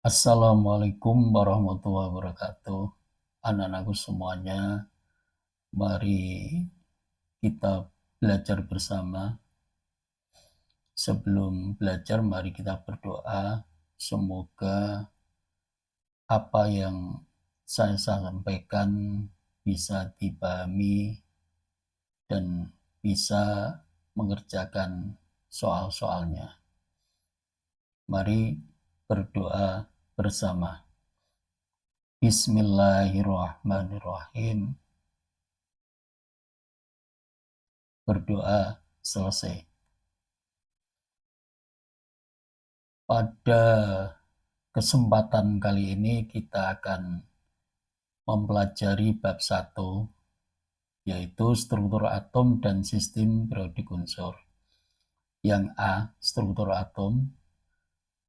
Assalamualaikum warahmatullahi wabarakatuh. Anak-anakku semuanya, mari kita belajar bersama. Sebelum belajar, mari kita berdoa. Semoga apa yang saya sampaikan bisa dipahami dan bisa mengerjakan soal-soalnya. Mari berdoa bersama. Bismillahirrahmanirrahim. Berdoa selesai. Pada kesempatan kali ini kita akan mempelajari bab 1, yaitu struktur atom dan sistem periodik unsur. Yang A, struktur atom,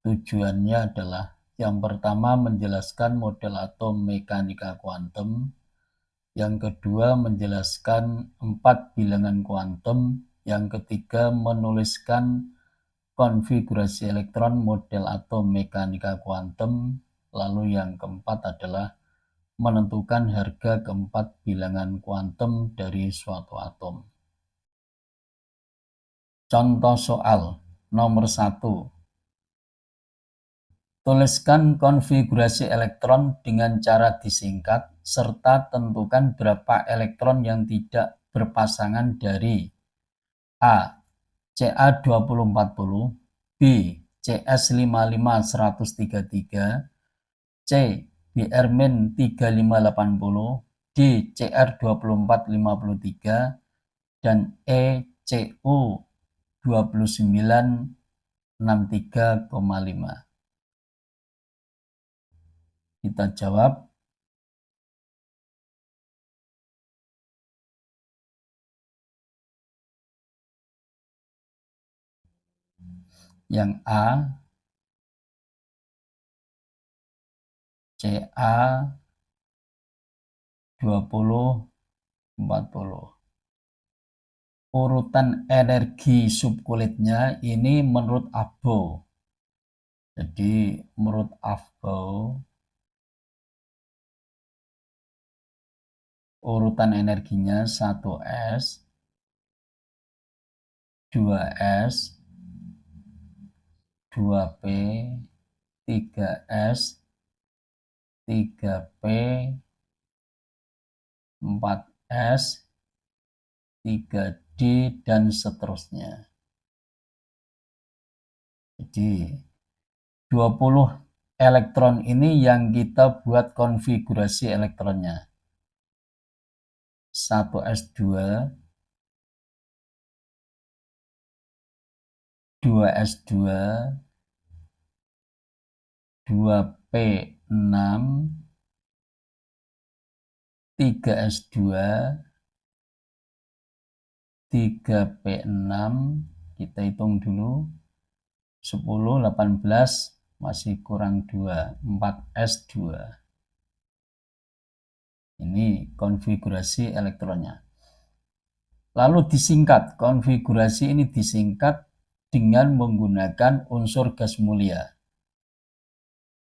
tujuannya adalah yang pertama menjelaskan model atom mekanika kuantum, yang kedua menjelaskan 4 bilangan kuantum, yang ketiga menuliskan konfigurasi elektron model atom mekanika kuantum, lalu yang keempat adalah menentukan harga keempat bilangan kuantum dari suatu atom. Contoh soal nomor 1. Tuliskan konfigurasi elektron dengan cara disingkat, serta tentukan berapa elektron yang tidak berpasangan dari A. Ca2040, B. Cs55-133, C. Br-3580, D. Cr2453, dan E. Cu2963,5. Kita jawab. Yang A, Ca2040. Urutan energi subkulitnya ini menurut Abo. Jadi menurut Abo, urutan energinya 1s, 2s, 2p, 3s, 3p, 4s, 3d, dan seterusnya. Jadi 20 elektron ini yang kita buat konfigurasi elektronnya. 1s2, 2s2, 2p6, 3s2, 3p6, kita hitung dulu, 10, 18, masih kurang 2, 4s2. Ini konfigurasi elektronnya. Lalu disingkat, konfigurasi ini disingkat dengan menggunakan unsur gas mulia.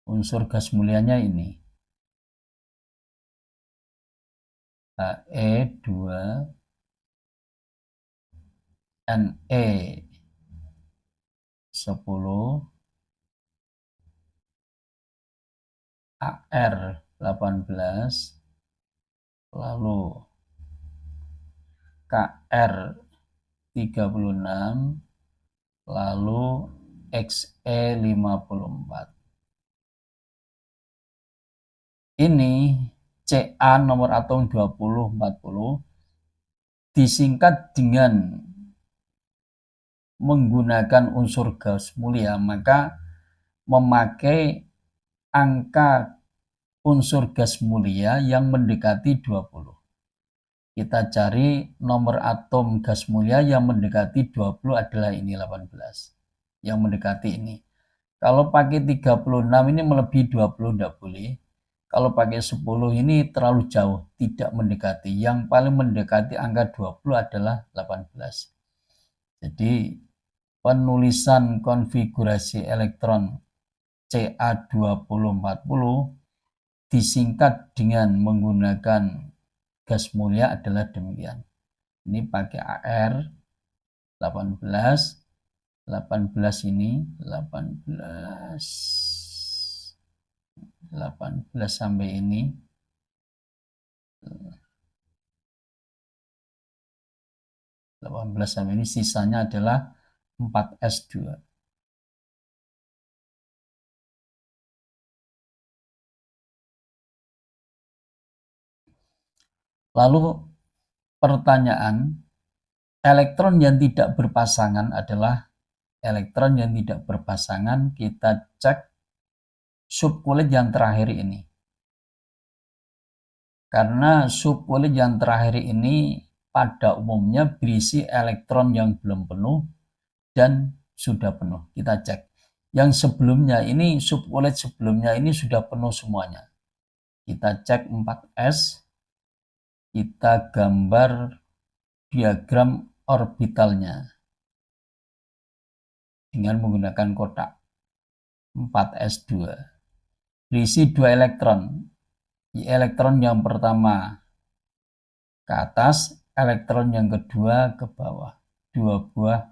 Unsur gas mulianya ini. He2, Ne10, Ar18, lalu Kr36, lalu Xe54. Ini Ca nomor atom 2040 disingkat dengan menggunakan unsur gas mulia, maka memakai angka unsur gas mulia yang mendekati 20. Kita cari nomor atom gas mulia yang mendekati 20 adalah ini 18. Yang mendekati ini. Kalau pakai 36 ini melebihi 20 tidak boleh. Kalau pakai 10 ini terlalu jauh, tidak mendekati. Yang paling mendekati angka 20 adalah 18. Jadi penulisan konfigurasi elektron Ca2040 disingkat dengan menggunakan gas mulia adalah demikian. Ini pakai AR 18 ini 18 sampai ini 18 sampai ini, sisanya adalah 4S2. Lalu pertanyaan, elektron yang tidak berpasangan adalah elektron yang tidak berpasangan. Kita cek subkulit yang terakhir ini. Karena subkulit yang terakhir ini pada umumnya berisi elektron yang belum penuh dan sudah penuh. Kita cek. Yang sebelumnya ini, subkulit sebelumnya ini sudah penuh semuanya. Kita cek 4S. Kita gambar diagram orbitalnya dengan menggunakan kotak 4S2. Berisi 2 elektron. Elektron yang pertama ke atas, elektron yang kedua ke bawah. 2 buah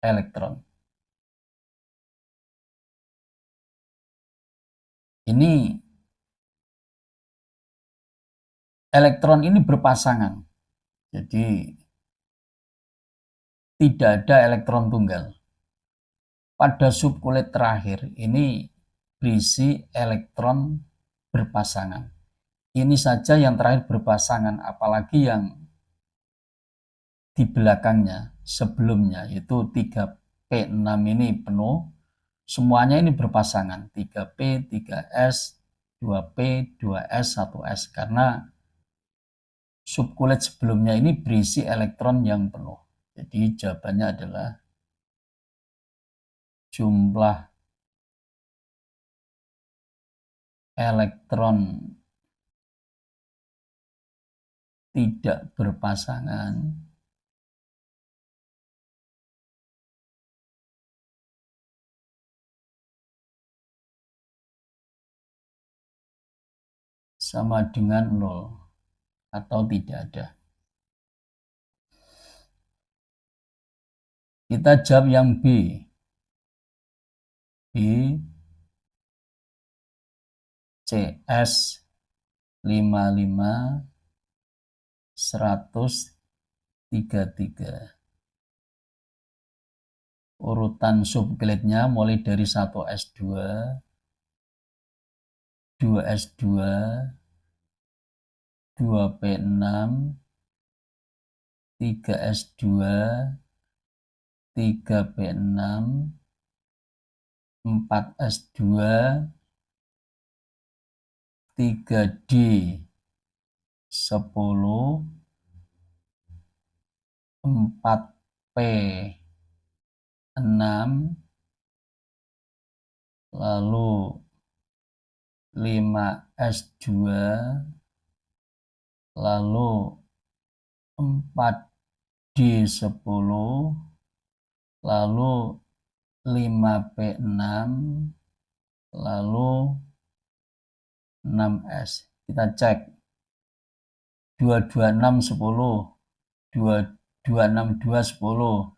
elektron. Ini elektron ini berpasangan. Jadi tidak ada elektron tunggal. Pada subkulit terakhir ini berisi elektron berpasangan. Ini saja yang terakhir berpasangan, apalagi yang di belakangnya sebelumnya, yaitu 3P6 ini penuh. Semuanya ini berpasangan, 3P, 3S, 2P, 2S, 1S, karena subkulit sebelumnya ini berisi elektron yang penuh. Jadi jawabannya adalah jumlah elektron tidak berpasangan sama dengan 0 atau tidak ada. Kita jawab yang B. B CS55 133. Urutan subkulitnya mulai dari 1S2, 2S2, 2P6, 3S2, 3P6, 4S2, 3D10, 4P6, lalu 5S2, lalu 4D10, lalu 5P6, lalu 6S. Kita cek 226 10, 2262 10,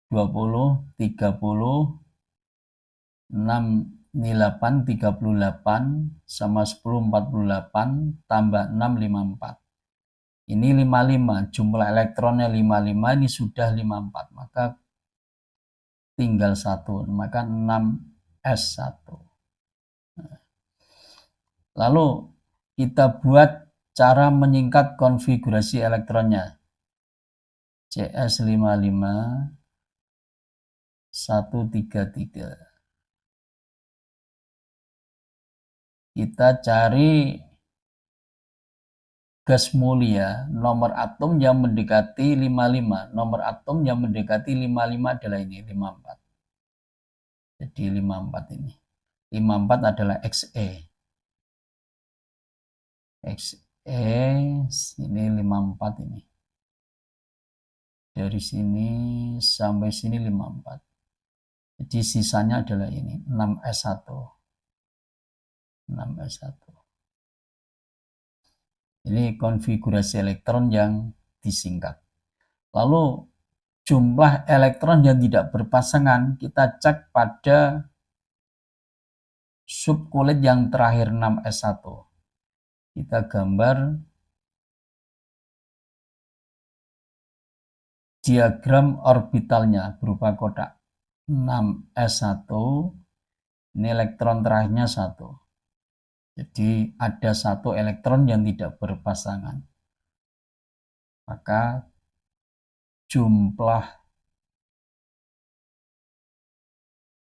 20, 30, 6 ini 8, 38, sama 10, 48, tambah 6, 54. Ini 55, jumlah elektronnya 55, ini sudah 54, maka tinggal 1, maka 6S1. Lalu kita buat cara menyingkat konfigurasi elektronnya. CS55 133. Kita cari gas mulia, nomor atom yang mendekati 55. Nomor atom yang mendekati 55 adalah ini, 54. Jadi 54 ini. 54 adalah Xe. Xe sini 54 ini. Dari sini sampai sini 54. Jadi sisanya adalah ini 6s1. 6s1. Ini konfigurasi elektron yang disingkat. Lalu jumlah elektron yang tidak berpasangan kita cek pada subkulit yang terakhir 6s1. Kita gambar diagram orbitalnya berupa kotak 6s1. Ini elektron terakhirnya 1. Jadi ada 1 elektron yang tidak berpasangan. Maka jumlah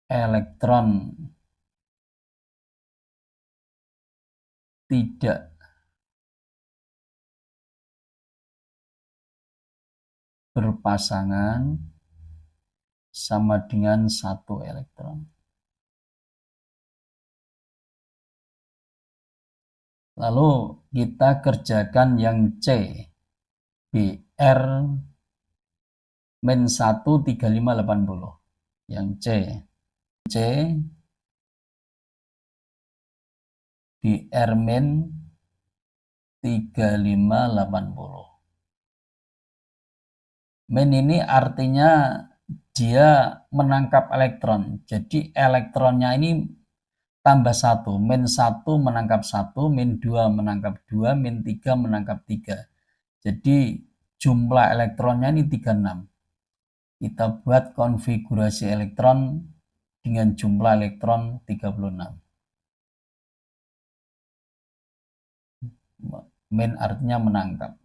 elektron tidak berpasangan sama dengan 1 elektron. Lalu kita kerjakan yang C, BR min 1 3580. Yang C BR min 3580. Min ini artinya dia menangkap elektron. Jadi elektronnya ini tambah 1. Min 1 menangkap 1, min 2 menangkap 2, min 3 menangkap 3. Jadi jumlah elektronnya ini 36. Kita buat konfigurasi elektron dengan jumlah elektron 36. Min artinya menangkap.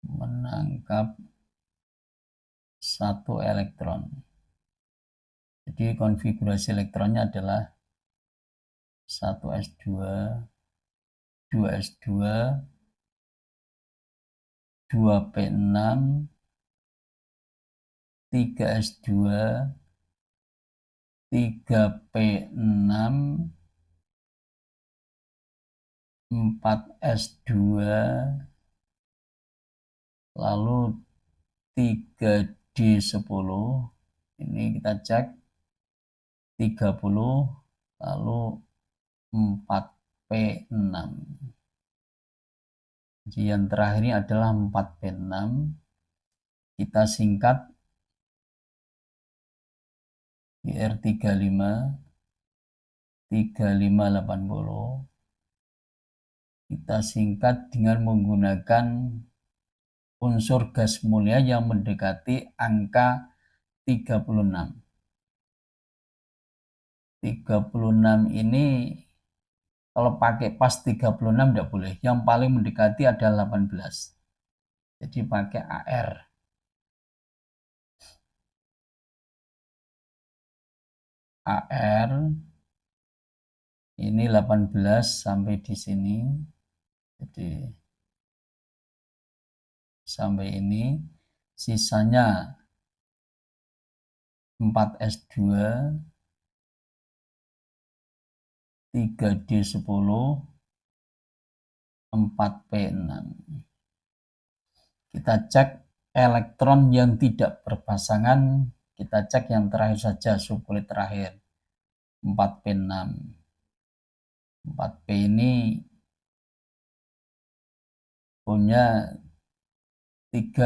Menangkap 1 elektron. Jadi konfigurasi elektronnya adalah 1s2, 2s2, 2p6, 3s2, 3p6, 4s2, lalu 3d10. Ini kita cek 30, lalu 4p6. Jadi yang terakhir ini adalah 4p6. Kita singkat BR35 3580. Kita singkat dengan menggunakan unsur gas mulia yang mendekati angka 36. 36 ini kalau pakai pas 36 tidak boleh. Yang paling mendekati adalah 18. Jadi pakai AR. AR ini 18 sampai di sini. Jadi sampai ini sisanya 4s2, 3d10, 4p6. Kita cek elektron yang tidak berpasangan, kita cek yang terakhir saja, subkulit terakhir 4p6. 4p ini punya 3p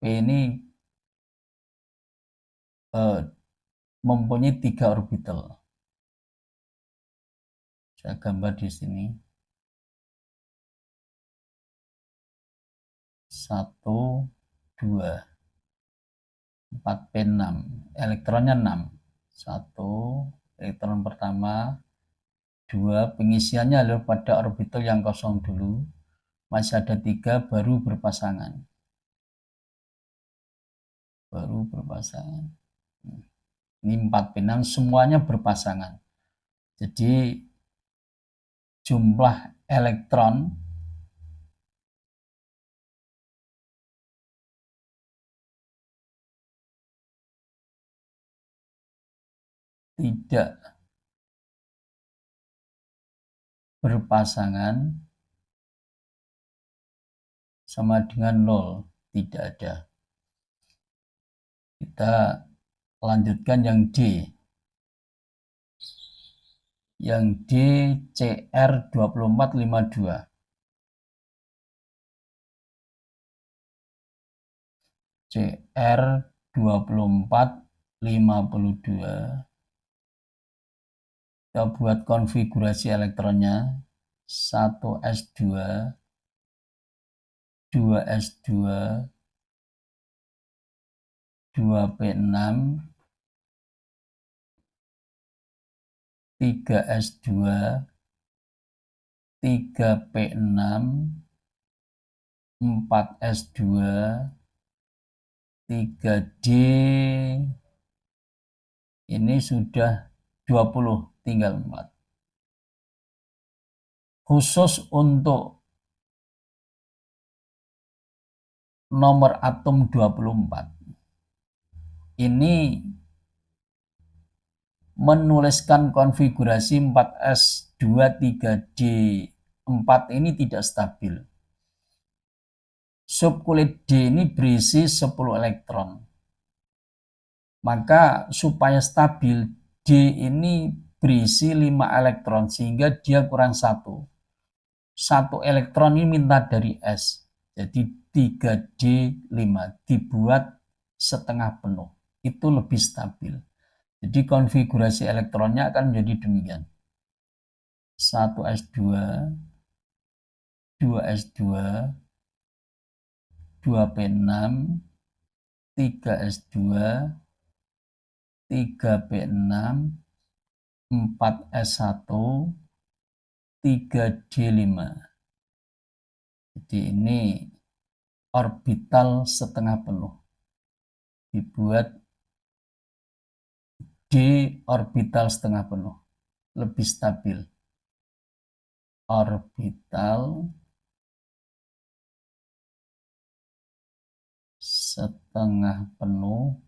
ini mempunyai 3 orbital. Saya gambar di sini. 1, 2, 4p6. Elektronnya 6. 1, elektron pertama. 2, pengisiannya adalah pada orbital yang kosong dulu. Masih ada 3 baru berpasangan. Baru berpasangan. Ini 4p6 semuanya berpasangan. Jadi jumlah elektron tidak berpasangan sama dengan 0, tidak ada. Kita lanjutkan yang D. Yang D CR2452. CR2452. Kita buat konfigurasi elektronnya. 1s2, 2s2, 2p6, 3s2, 3p6, 4s2, 3d. Ini sudah 20, tinggal 4. Khusus untuk nomor atom 24, ini menuliskan konfigurasi 4s2 3d4 ini tidak stabil. Subkulit D ini berisi 10 elektron. Maka supaya stabil, D ini berisi 5 elektron sehingga dia kurang 1. 1 elektron ini minta dari S. Jadi 3D5 dibuat setengah penuh. Itu lebih stabil. Jadi konfigurasi elektronnya akan menjadi demikian. 1s2, 2s2, 2p6, 3s2, 3p6, 4s1, 3d5. Jadi ini orbital setengah penuh. Dibuat D orbital setengah penuh. Lebih stabil. Orbital setengah penuh.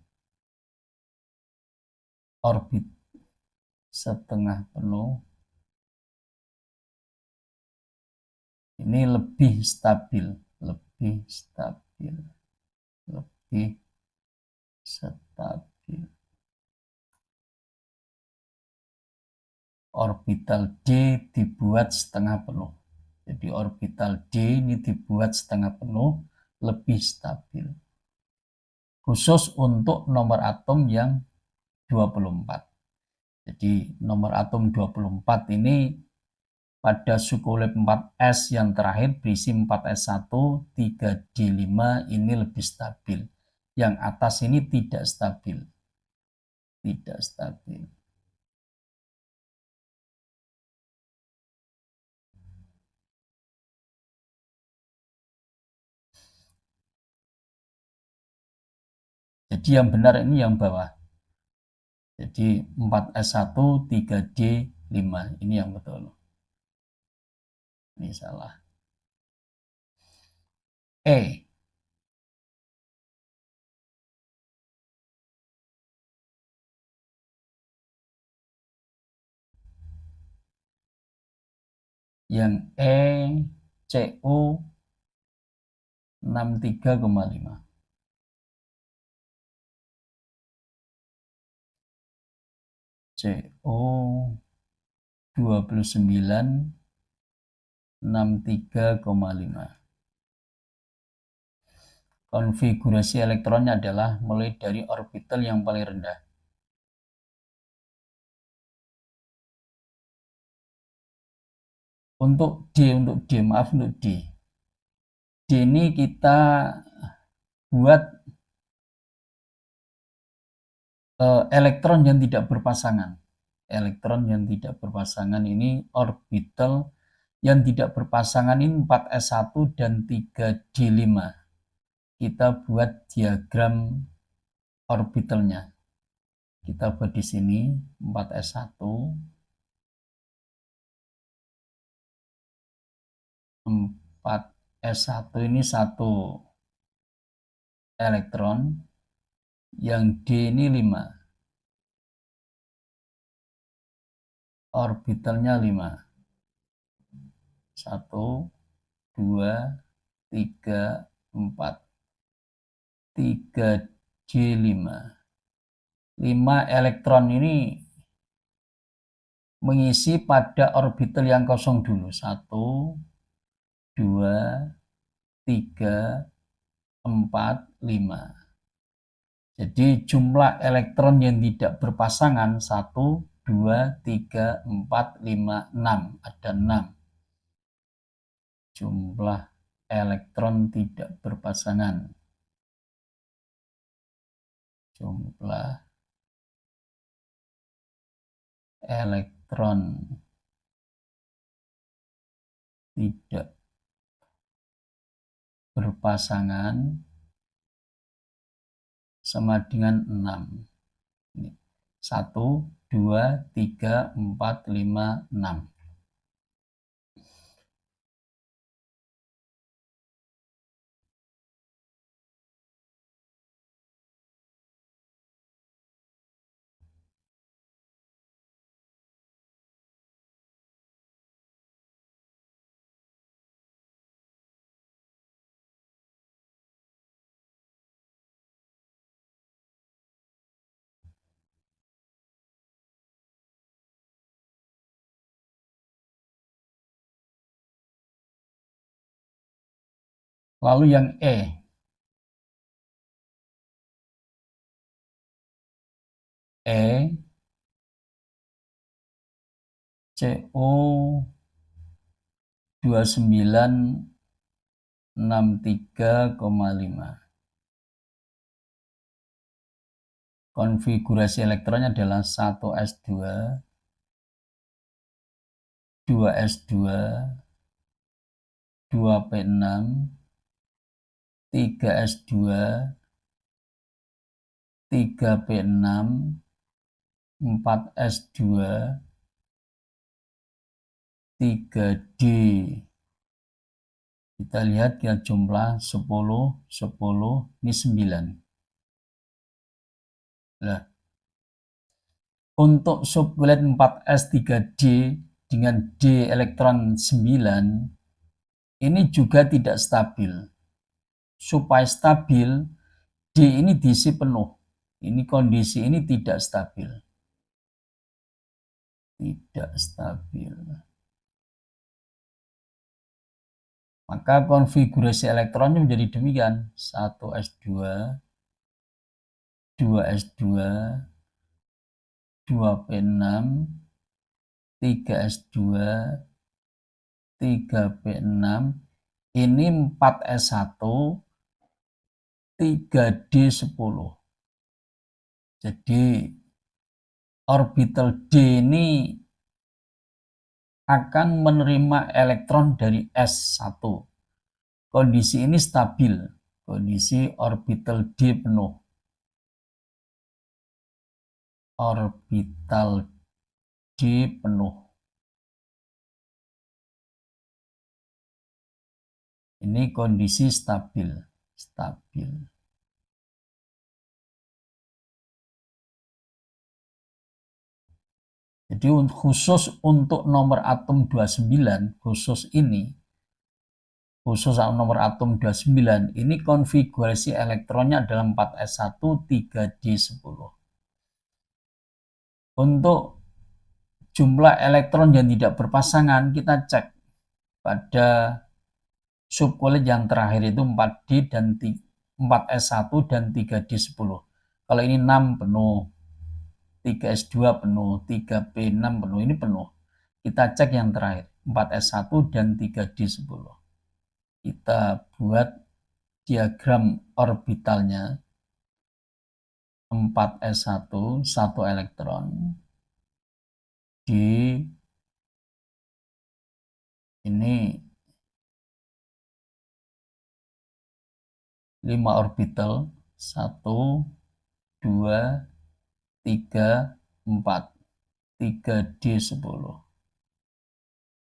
Orbit setengah penuh. Ini lebih stabil. Lebih stabil. Lebih stabil. Orbital D dibuat setengah penuh. Jadi orbital D ini dibuat setengah penuh, lebih stabil. Khusus untuk nomor atom yang 24. Jadi nomor atom 24 ini pada sukulit 4s yang terakhir berisi 4s1, 3d5 ini lebih stabil. Yang atas ini tidak stabil. Tidak stabil. Jadi yang benar ini yang bawah. Jadi 4s1, 3d5 ini yang betul. Ini salah. E. Yang E CO 63,5. CO 29,63,5. Konfigurasi elektronnya adalah mulai dari orbital yang paling rendah. Untuk D, maaf untuk D. D ini kita buat elektron yang tidak berpasangan. Elektron yang tidak berpasangan ini orbital yang tidak berpasangan ini 4s1 dan 3d5. Kita buat diagram orbitalnya. Kita buat di sini 4s1, 4s1 ini 1 elektron, yang D ini 5. Orbitalnya 5. 1, 2, 3, 4. 3D5. 5 elektron ini mengisi pada orbital yang kosong dulu. 1, 2, 3, 4, 5. Jadi jumlah elektron yang tidak berpasangan 1, 2, 3, 4, 5, 6. Ada 6. Jumlah elektron tidak berpasangan. Jumlah elektron tidak berpasangan sama dengan 6. 1, 2, 3, 4, 5, 6. Lalu yang E. CO 2963,5. Konfigurasi elektronnya adalah 1s2, 2s2, 2p6, 3s2, 3p6, 4s2, 3D. Kita lihat ya jumlah 10, 10, ini 9. Nah, untuk subkulit 4s3D dengan D elektron 9, ini juga tidak stabil. Supaya stabil, D ini diisi penuh. Ini kondisi ini tidak stabil. Tidak stabil. Maka konfigurasi elektronnya menjadi demikian. 1s2, 2s2, 2p6, 3s2, 3p6, ini 4s1, 3d10. Jadi orbital D ini akan menerima elektron dari S1. Kondisi ini stabil, kondisi orbital D penuh. Orbital D penuh. Ini kondisi stabil, stabil. Jadi khusus untuk nomor atom 29, khusus nomor atom 29, ini konfigurasi elektronnya adalah 4s1, 3d10. Untuk jumlah elektron yang tidak berpasangan, kita cek pada subkulit yang terakhir itu 4D dan 4s1 dan 3d10. Kalau ini 6 penuh, 3s2 penuh, 3p6 penuh, ini penuh. Kita cek yang terakhir, 4s1 dan 3d10. Kita buat diagram orbitalnya. 4s1, 1 elektron. D ini 5 orbital, 1, 2, 3, 4, 3d10.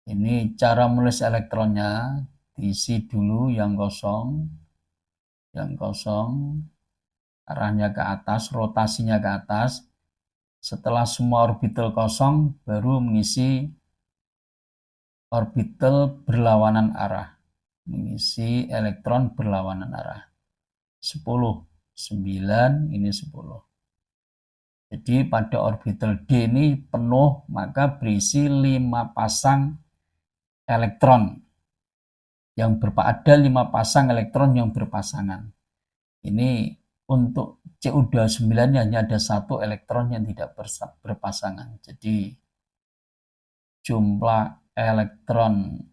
Ini cara menulis elektronnya, diisi dulu yang kosong, arahnya ke atas, rotasinya ke atas. Setelah semua orbital kosong, baru mengisi orbital berlawanan arah. mengisi elektron berlawanan arah. 10, 9, ini 10. Jadi pada orbital D ini penuh, maka berisi 5 pasang elektron yang ada 5 pasang elektron yang berpasangan. Ini untuk Cu29 hanya ada 1 elektron yang tidak berpasangan. Jadi jumlah elektron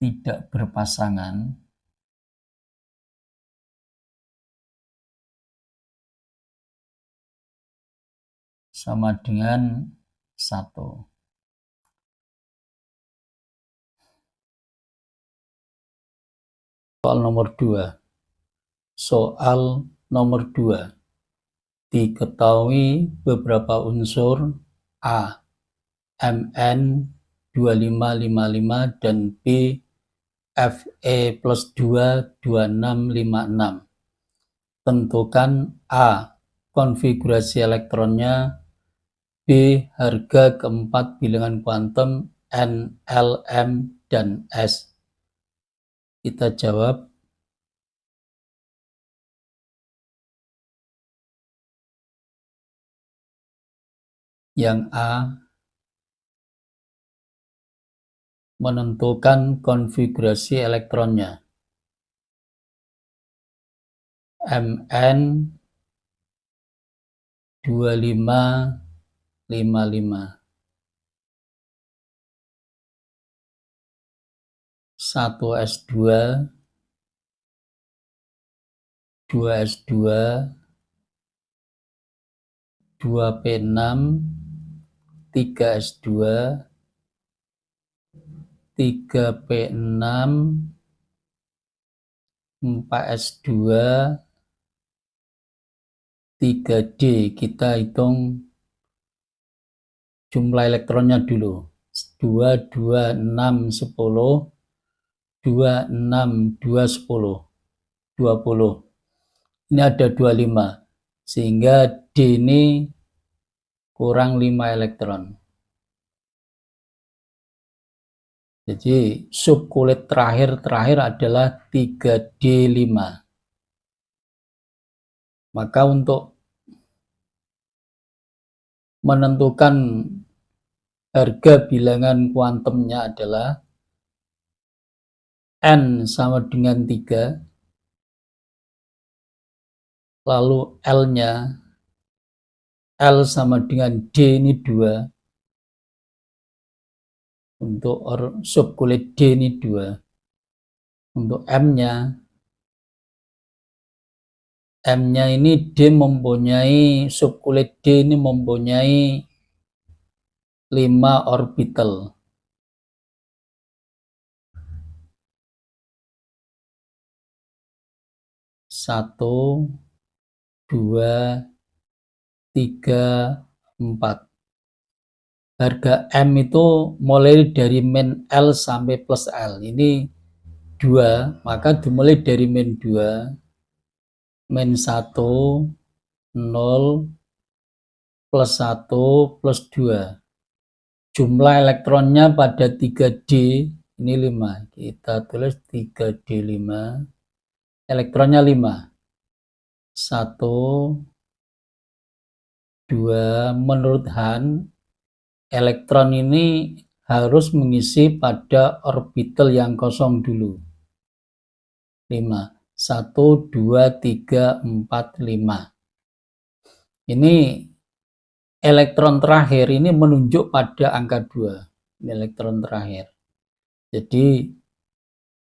tidak berpasangan sama dengan 1. Soal nomor 2. Soal nomor 2. Diketahui beberapa unsur A, Mn 2555 dan B, Fe+2 2656. Tentukan A, konfigurasi elektronnya, B, harga keempat bilangan kuantum N, L, M, dan S. Kita jawab. Yang A, menentukan konfigurasi elektronnya. Mn 2555. 1s2, 2s2, 2p6, 3s2, 3p6, 4s2, 3d. Kita hitung jumlah elektronnya dulu. 2, 2, 6, 10, 2, 6, 2, 10, 20. Ini ada 25. Sehingga D ini kurang 5 elektron. Jadi subkulit terakhir adalah 3D5. Maka untuk menentukan harga bilangan kuantumnya adalah N sama dengan 3, lalu L-nya, L sama dengan D ini 2, untuk subkulit D ini 2, untuk M-nya ini D mempunyai, subkulit D ini mempunyai 5 orbital. 1, 2, 3, 4. Harga M itu mulai dari min L sampai plus L. Ini 2, maka dimulai dari min 2, min 1, 0, plus 1, plus 2. Jumlah elektronnya pada 3D ini 5. Kita tulis 3D5. Elektronnya 5. 1, 2. Menurut Han, elektron ini harus mengisi pada orbital yang kosong dulu. 5. 1, 2, 3, 4, 5. Ini elektron terakhir ini menunjuk pada angka 2. Ini elektron terakhir. Jadi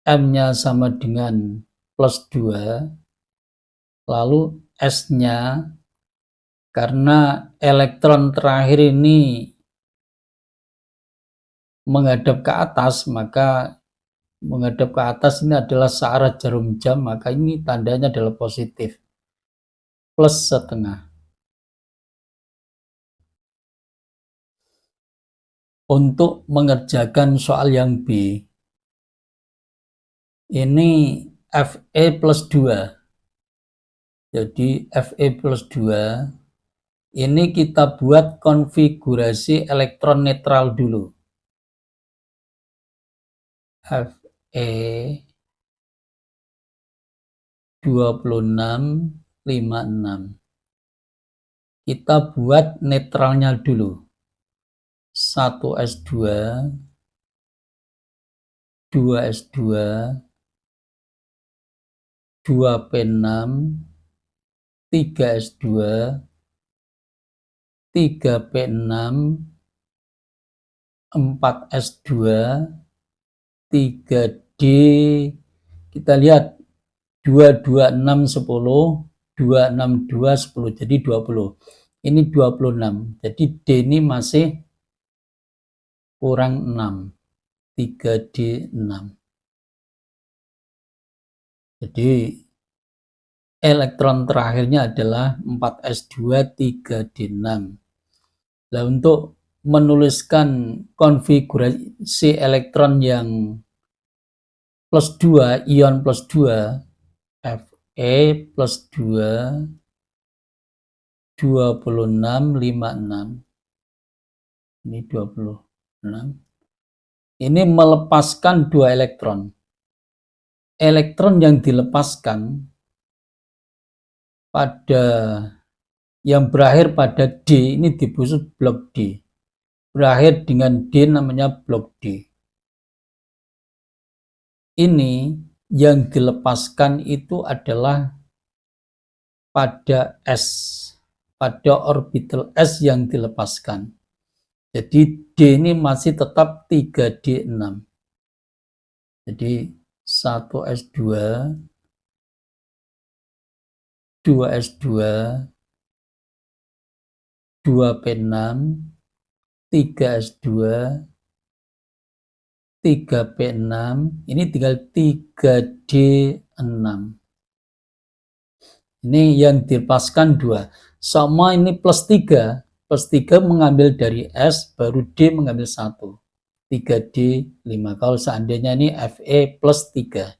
M-nya sama dengan plus 2. Lalu S-nya, karena elektron terakhir ini menghadap ke atas, maka menghadap ke atas ini adalah searah jarum jam, maka ini tandanya adalah positif. Plus setengah. Untuk mengerjakan soal yang B, ini Fe plus 2. Jadi Fe plus 2 Ini kita buat konfigurasi elektron netral dulu. Fe 2656. Kita buat netralnya dulu. 1s2, 2s2, 2p6, 3s2, 3p6, 4s2, 3d. Kita lihat 226 10, 262 10, jadi 20. Ini 26. Jadi D ini masih kurang 6. 3D 6. Jadi elektron terakhirnya adalah 4s2 3d6. Nah, untuk menuliskan konfigurasi elektron yang plus 2, ion plus 2, Fe plus 2, 2656. Ini 26. Ini melepaskan 2 elektron. Elektron yang dilepaskan pada yang berakhir pada D ini disebut blok D. Berakhir dengan D namanya blok D. Ini yang dilepaskan itu adalah pada S, pada orbital S yang dilepaskan. Jadi D ini masih tetap 3D6. Jadi 1s2, 2s2, 2p6, 3s2, 3p6, ini tinggal 3d6. Ini yang dilepaskan 2. Sama ini plus 3. Plus 3 mengambil dari S, baru D mengambil 1. 3D5. Kalau seandainya ini Fe plus 3.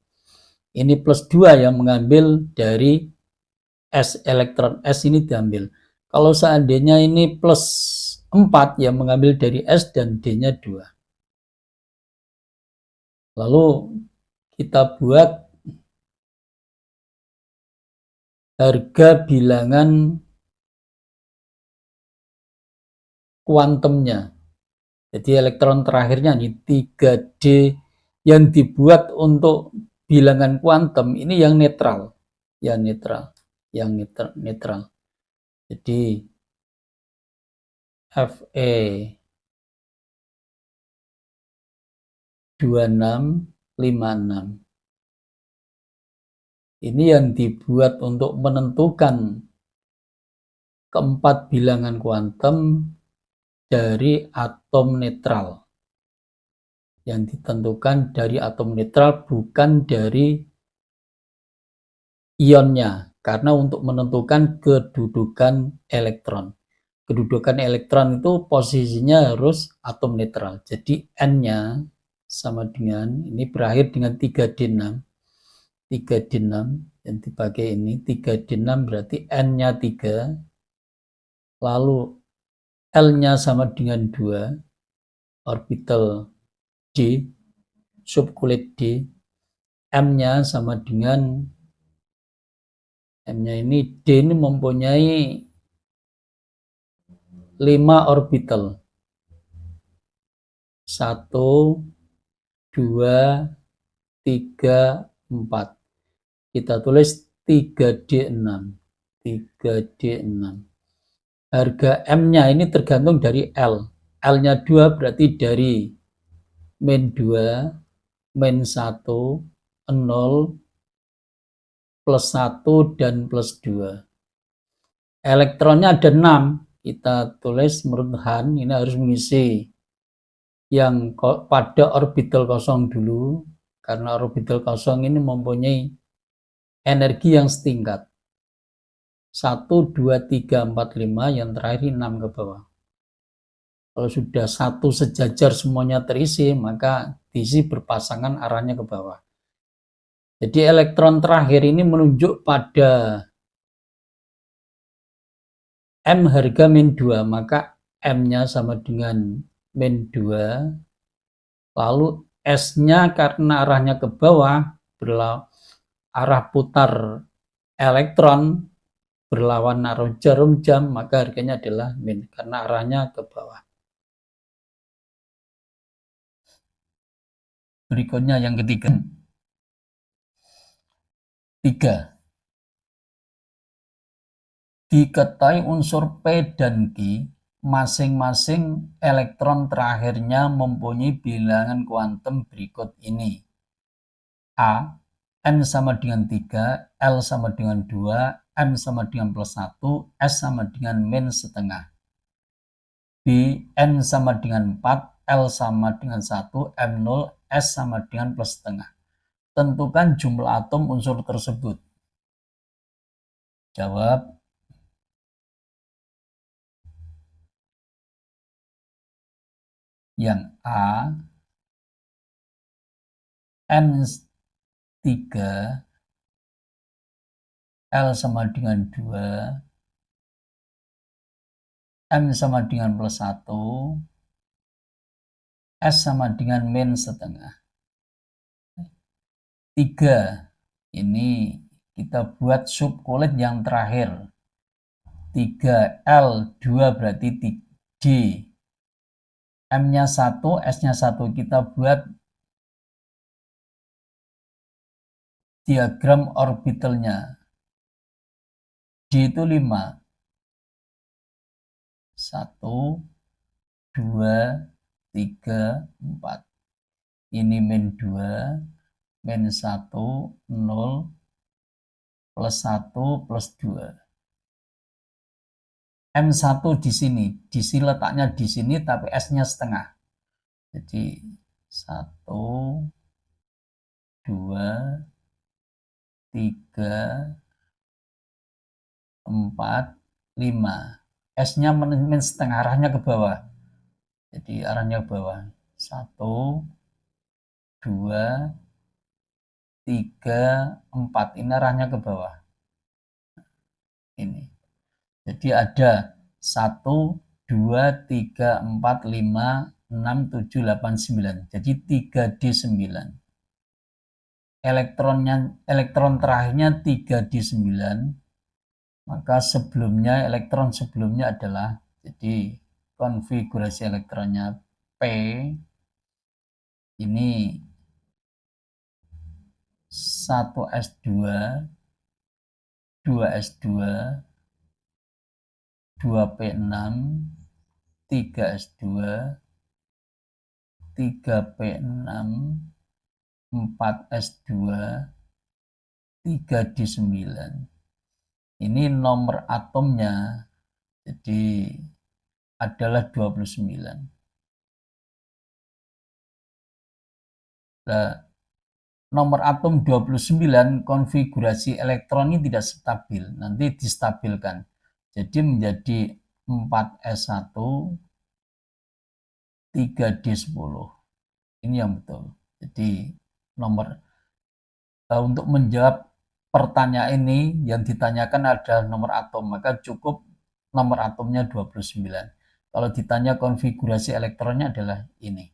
Ini plus 2 yang mengambil dari S, elektron S ini diambil. Kalau seandainya ini plus 4 yang mengambil dari S dan D-nya 2. Lalu kita buat harga bilangan kuantumnya. Jadi elektron terakhirnya ini 3D yang dibuat untuk bilangan kuantum ini yang netral. Yang netral. Jadi Fe 2656. Ini yang dibuat untuk menentukan keempat bilangan kuantum dari atom netral. Yang ditentukan dari atom netral bukan dari ionnya, karena untuk menentukan kedudukan elektron. Kedudukan elektron itu posisinya harus atom netral. Jadi N-nya sama dengan, ini berakhir dengan 3D6. 3D6 yang dipakai ini, 3D6 berarti N-nya 3. Lalu L-nya sama dengan 2, orbital D, subkulit D. M-nya sama dengan, M-nya ini, D ini mempunyai 5 orbital. 1, 2, 3, 4. Kita tulis 3D6. 3D6. Harga M-nya ini tergantung dari L. L-nya 2 berarti dari min 2, min 1, 0, plus 1, dan plus 2. Elektronnya ada 6. Kita tulis menurut Han, ini harus mengisi yang pada orbital kosong dulu. Karena orbital kosong ini mempunyai energi yang setingkat. 1, 2, 3, 4, 5, yang terakhir 6 ke bawah. Kalau sudah satu sejajar semuanya terisi, maka diisi berpasangan arahnya ke bawah. Jadi elektron terakhir ini menunjuk pada M harga min 2, maka M-nya sama dengan min 2, lalu S-nya karena arahnya ke bawah, arah putar elektron berlawan arah jarum jam, maka harganya adalah min, karena arahnya ke bawah. Berikutnya yang ketiga. 3. Diketahui unsur P dan Q, masing-masing elektron terakhirnya mempunyai bilangan kuantum berikut ini. A. N sama dengan 3, L sama dengan 2, M sama dengan plus 1, S sama dengan min setengah. B. N sama dengan 4, L sama dengan 1, M 0, S sama dengan plus setengah. Tentukan jumlah atom unsur tersebut. Jawab. Yang A, N3, L sama dengan 2, M sama dengan plus 1, S sama dengan min setengah. 3, ini kita buat subkulit yang terakhir. 3L, 2 berarti D. M-nya 1, S-nya 1. Kita buat diagram orbitalnya. D itu 5. 1, 2, 3, 4. Ini min 2, min 1, 0, plus 1, plus 2. M1 di sini letaknya di sini, tapi S-nya setengah. Jadi 1, 2, 3, 4, 5. S-nya min setengah, arahnya ke bawah. Jadi arahnya ke bawah. 1, 2, 3, 4. Ini arahnya ke bawah. Ini. Jadi ada 1, 2, 3, 4, 5, 6, 7, 8, 9. Jadi 3D9. Elektron terakhirnya 3D9. Maka elektron sebelumnya adalah, jadi konfigurasi elektronnya P ini 1s2, 2s2, 2p6, 3s2, 3p6, 4s2, 3d9. Ini nomor atomnya, jadi adalah 29. Nah, nomor atom 29, konfigurasi elektron ini tidak stabil, nanti distabilkan. Jadi menjadi 4s1, 3d10. Ini yang betul. Jadi untuk menjawab pertanyaan ini yang ditanyakan adalah nomor atom, maka cukup nomor atomnya 29. Kalau ditanya konfigurasi elektronnya adalah ini.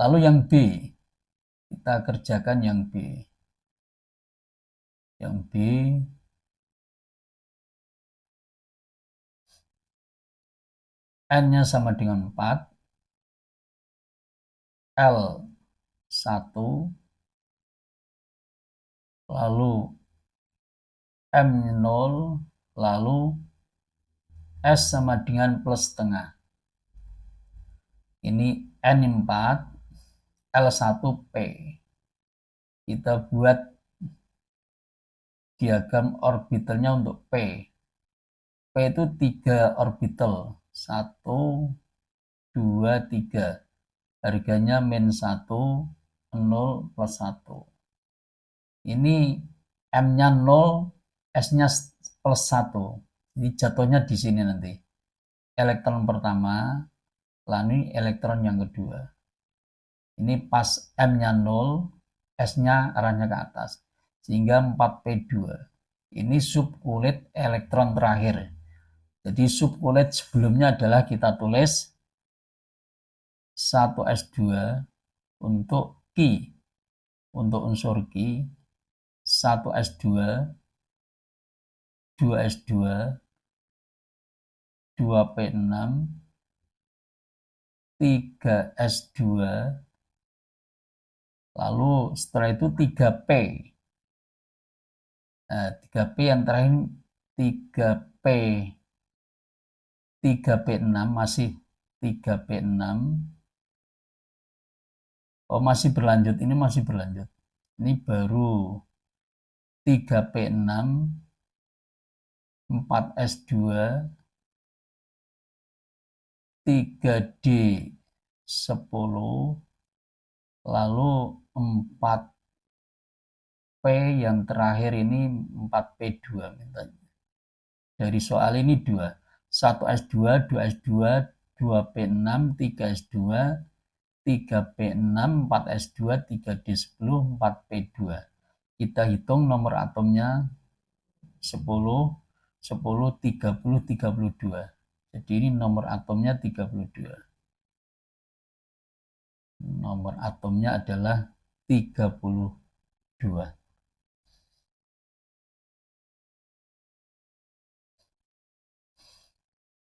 Lalu yang B, kita kerjakan yang B. Yang B, N-nya sama dengan 4, L 1, lalu M 0, lalu S sama dengan plus setengah. Ini N4, L1P. Kita buat diagram orbitalnya untuk P. P itu 3 orbital. 1, 2, 3. Harganya min 1, 0, plus 1. Ini M-nya 0, S-nya plus 1. Jadi jatuhnya di sini nanti. Elektron pertama, lalu elektron yang kedua. Ini pas M-nya 0, S-nya arahnya ke atas. Sehingga 4P2. Ini subkulit elektron terakhir. Jadi subkulit sebelumnya adalah kita tulis 1s2 untuk Ki, untuk unsur Ki, 1s2, 2s2, 2p6, 3s2, lalu setelah itu 3p. Nah, 3p yang terakhir 3p 3p6 masih 3p6. Oh, masih berlanjut, ini masih berlanjut. Ini baru 3p6, 4s2, 3d10, lalu 4p yang terakhir ini 4p2 mintanya. Dari soal ini 2. 1s2, 2s2, 2p6, 3s2, 3p6, 4s2, 3d10, 4p2. Kita hitung nomor atomnya 10, 10, 30, 32. Jadi ini nomor atomnya 32. Nomor atomnya adalah 32.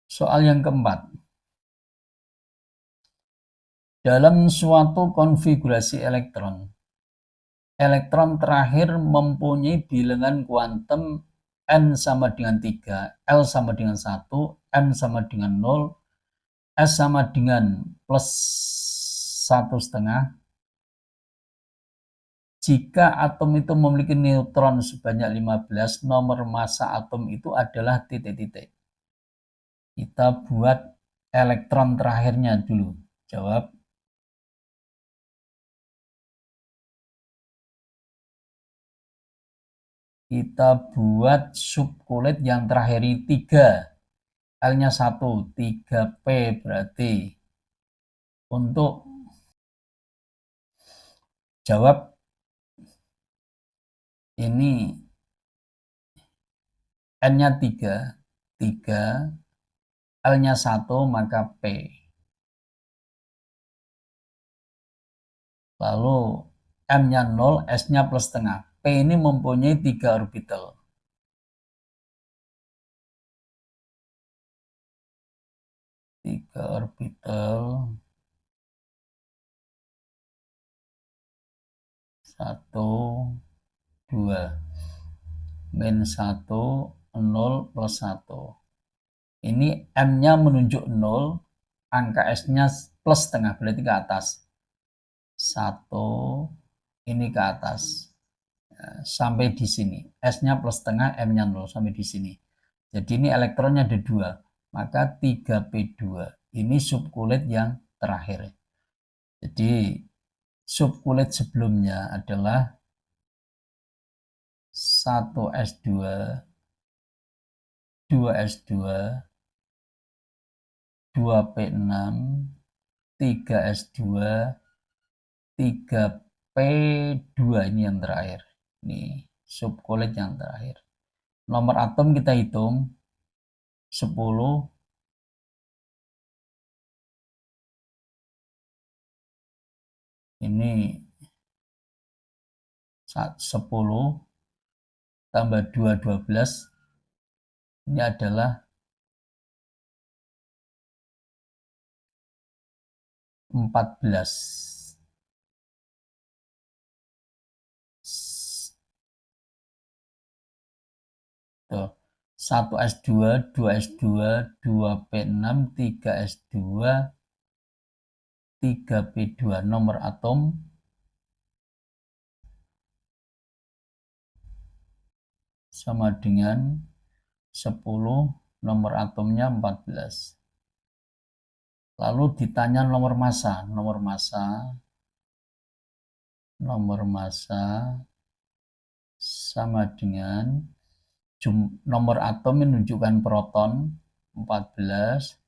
Soal yang keempat. Dalam suatu konfigurasi elektron, elektron terakhir mempunyai bilangan kuantum n sama dengan 3, L sama dengan 1, M sama dengan 0, S sama dengan plus 1,5. Jika atom itu memiliki neutron sebanyak 15, nomor massa atom itu adalah titik-titik. Kita buat elektron terakhirnya dulu. Jawab. Kita buat subkulit yang terakhir 3. L-nya 1, 3P berarti. Untuk jawab ini N-nya 3, 3, L-nya 1, maka P. Lalu M-nya 0, S-nya plus setengah. P ini mempunyai 3 orbital. 3 orbital. 1, 2. Min 1, 0, plus 1. Ini M-nya menunjuk 0, angka S-nya plus setengah, berarti ke atas. 1, ini ke atas. Sampai di sini. S-nya plus setengah, M-nya 0, sampai di sini. Jadi ini elektronnya ada 2. Maka 3p2. Ini subkulit yang terakhir. Jadi subkulit sebelumnya adalah 1s2, 2s2, 2p6, 3s2, 3p2, ini yang terakhir. Ini subkulit yang terakhir. Nomor atom kita hitung 10, ini 10 tambah 2, 12, ini adalah 14. 1s2, 2s2, 2p6, 3s2, 3p2. Nomor atom sama dengan 10, nomor atomnya 14. Lalu ditanya nomor massa. Nomor massa sama dengan nomor atom menunjukkan proton 14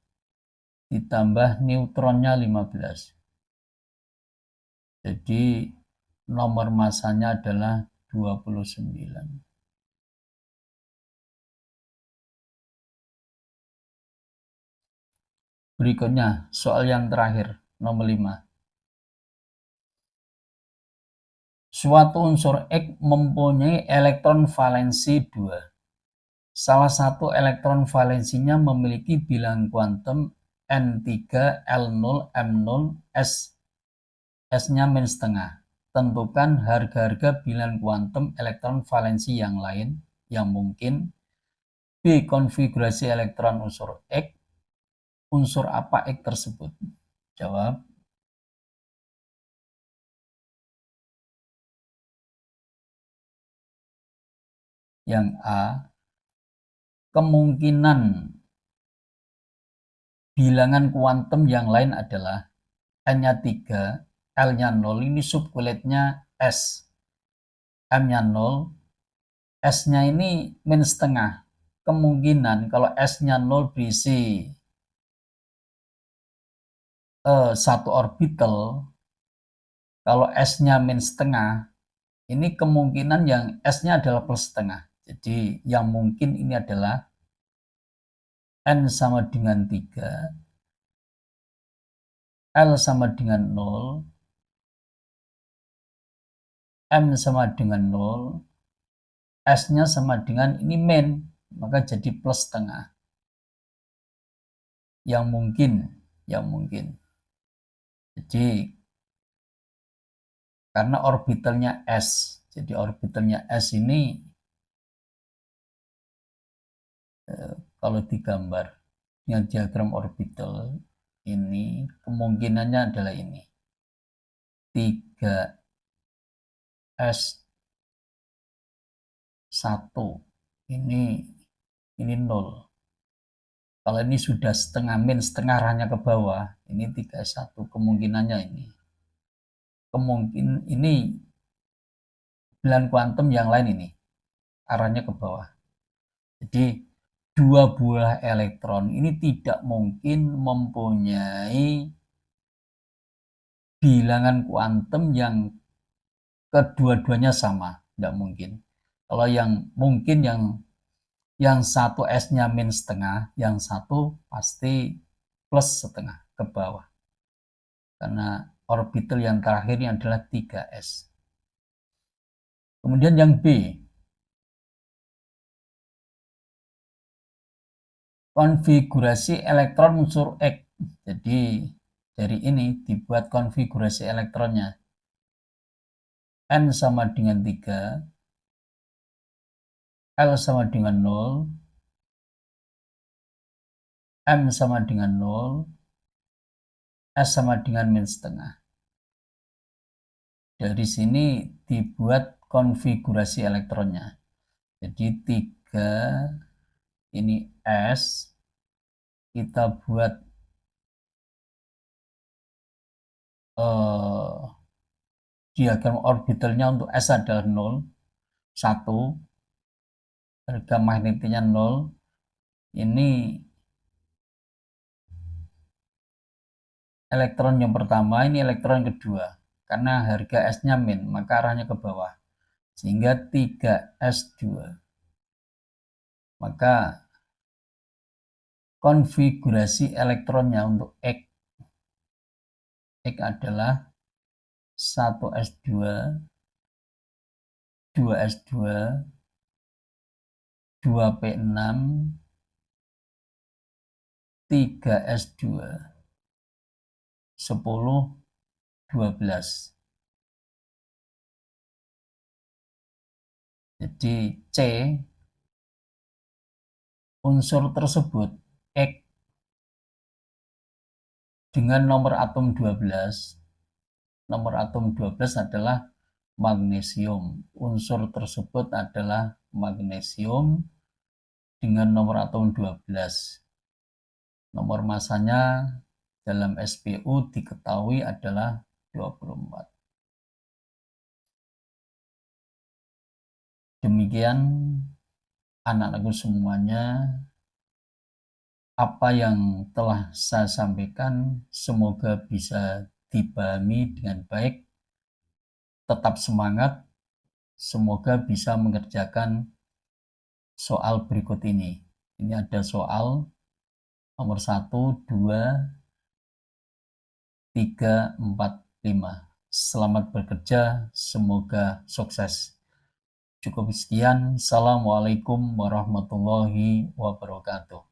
ditambah neutronnya 15. Jadi nomor massanya adalah 29. Berikutnya, soal yang terakhir, nomor 5. Suatu unsur X mempunyai elektron valensi 2. Salah satu elektron valensinya memiliki bilangan kuantum N3, L0, M0, S-nya min setengah. Tentukan harga-harga bilangan kuantum elektron valensi yang lain yang mungkin. B. Konfigurasi elektron unsur X. Unsur apa X tersebut? Jawab. Yang A. Kemungkinan bilangan kuantum yang lain adalah N-nya 3, L-nya 0, ini subkuletnya S. M-nya 0, S-nya ini min setengah. Kemungkinan kalau S-nya 0 berisi satu orbital, kalau S-nya min setengah, ini kemungkinan yang S-nya adalah plus setengah. Jadi yang mungkin ini adalah N sama dengan 3, L sama dengan 0, M sama dengan 0, S-nya sama dengan ini min, maka jadi plus setengah. Yang mungkin. Jadi karena orbitalnya S, jadi orbitalnya S ini kalau digambar dengan diagram orbital ini kemungkinannya adalah ini 3S1 ini 0. Kalau ini sudah setengah min, setengah arahnya ke bawah, ini 3S1 kemungkinannya ini. Kemungkinan ini bilangan kuantum yang lain ini arahnya ke bawah. Jadi dua buah elektron ini tidak mungkin mempunyai bilangan kuantum yang kedua-duanya sama, tidak mungkin. Kalau yang mungkin yang satu S-nya min setengah, yang satu pasti plus setengah ke bawah. Karena orbital yang terakhir ini adalah 3S. Kemudian yang B, konfigurasi elektron unsur X. Jadi dari ini dibuat konfigurasi elektronnya. N sama dengan 3, L sama dengan 0, M sama dengan 0, S sama dengan min setengah. Dari sini dibuat konfigurasi elektronnya. Jadi 3 ini S, kita buat diagram orbitalnya untuk S adalah 0, 1, harga magnetiknya 0, ini elektron yang pertama, ini elektron kedua. Karena harga S-nya min, maka arahnya ke bawah. Sehingga 3S2. Maka konfigurasi elektronnya untuk X adalah 1S2, 2S2, 2P6, 3S2, 10, 12. Jadi C, unsur tersebut X dengan nomor atom 12. Nomor atom 12 adalah magnesium. Unsur tersebut adalah magnesium dengan nomor atom 12. Nomor masanya dalam SPU diketahui adalah 24. Demikian anak-anakku semuanya, apa yang telah saya sampaikan semoga bisa dipahami dengan baik. Tetap semangat, semoga bisa mengerjakan soal berikut ini. Ini ada soal Nomor 1, 2, 3, 4, 5. Selamat bekerja, semoga sukses. Cukup sekian. Assalamualaikum warahmatullahi wabarakatuh.